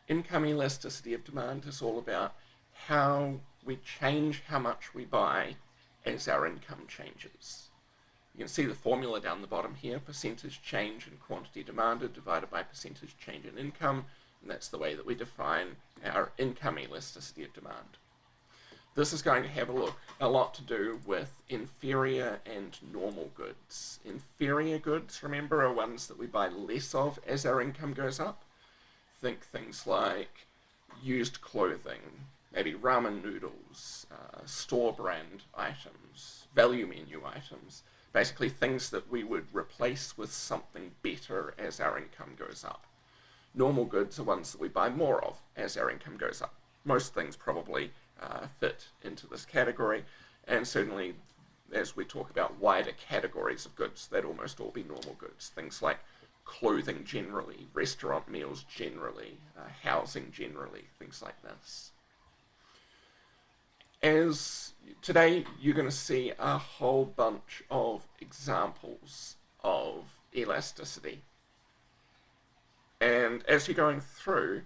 income elasticity of demand is all about how we change how much we buy as our income changes. You can see the formula down the bottom here, percentage change in quantity demanded divided by percentage change in income, and that's the way that we define our income elasticity of demand. This is going to have a lot to do with inferior and normal goods. Inferior goods, remember, are ones that we buy less of as our income goes up. Think things like used clothing, maybe ramen noodles, store brand items, value menu items, basically things that we would replace with something better as our income goes up. Normal goods are ones that we buy more of as our income goes up. Most things probably fit into this category, and certainly as we talk about wider categories of goods, they'd almost all be normal goods. Things like clothing generally, restaurant meals generally, housing generally, things like this. As today you're going to see a whole bunch of examples of elasticity, and as you're going through,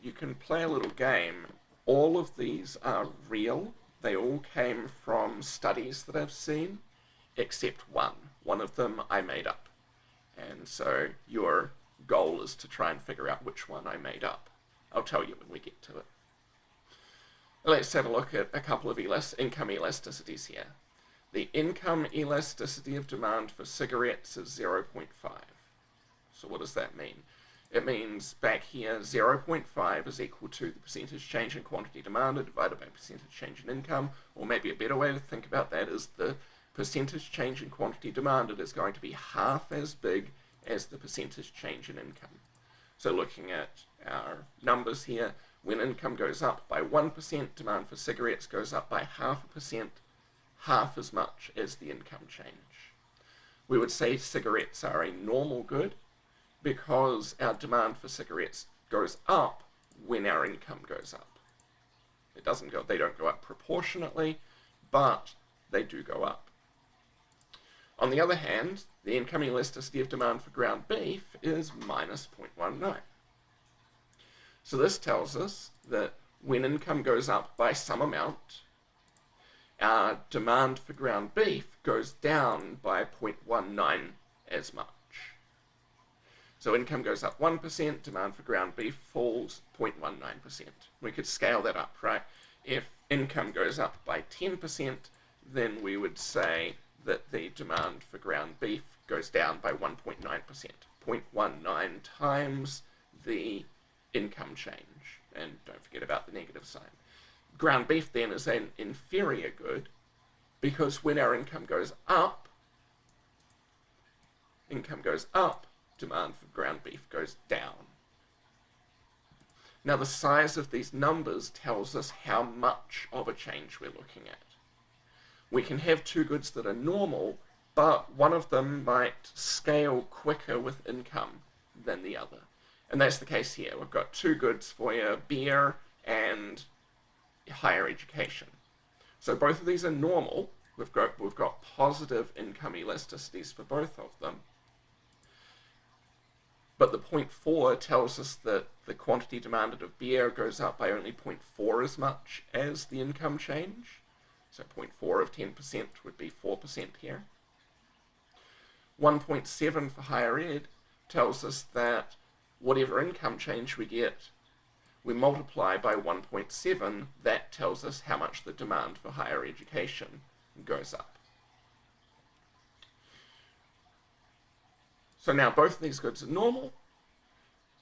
you can play a little game. All of these are real. They all came from studies that I've seen, except one. One of them I made up. And so your goal is to try and figure out which one I made up. I'll tell you when we get to it. Let's have a look at a couple of income elasticities here. The income elasticity of demand for cigarettes is 0.5. So what does that mean? It means back here 0.5 is equal to the percentage change in quantity demanded divided by percentage change in income, or maybe a better way to think about that is the percentage change in quantity demanded is going to be half as big as the percentage change in income. So looking at our numbers here, when income goes up by 1%, demand for cigarettes goes up by 0.5%, half as much as the income change. We would say cigarettes are a normal good, because our demand for cigarettes goes up when our income goes up. They don't go up proportionately, but they do go up. On the other hand, the income elasticity of demand for ground beef is minus 0.19. So this tells us that when income goes up by some amount, our demand for ground beef goes down by 0.19 as much. So income goes up 1%, demand for ground beef falls 0.19%. We could scale that up, right? If income goes up by 10%, then we would say that the demand for ground beef goes down by 1.9%. 0.19 times the income change. And don't forget about the negative sign. Ground beef then is an inferior good, because when our income goes up, demand for ground beef goes down. Now the size of these numbers tells us how much of a change we're looking at. We can have two goods that are normal, but one of them might scale quicker with income than the other. And that's the case here. We've got two goods for you, beer and higher education. So both of these are normal. We've got positive income elasticities for both of them. But the 0.4 tells us that the quantity demanded of beer goes up by only 0.4 as much as the income change. So 0.4 of 10% would be 4% here. 1.7 for higher ed tells us that whatever income change we get, we multiply by 1.7. That tells us how much the demand for higher education goes up. So now both of these goods are normal,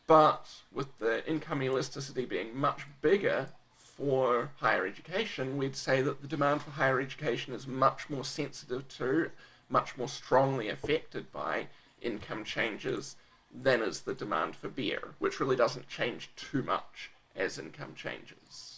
but with the income elasticity being much bigger for higher education, we'd say that the demand for higher education is much more sensitive to, much more strongly affected by income changes than is the demand for beer, which really doesn't change too much as income changes.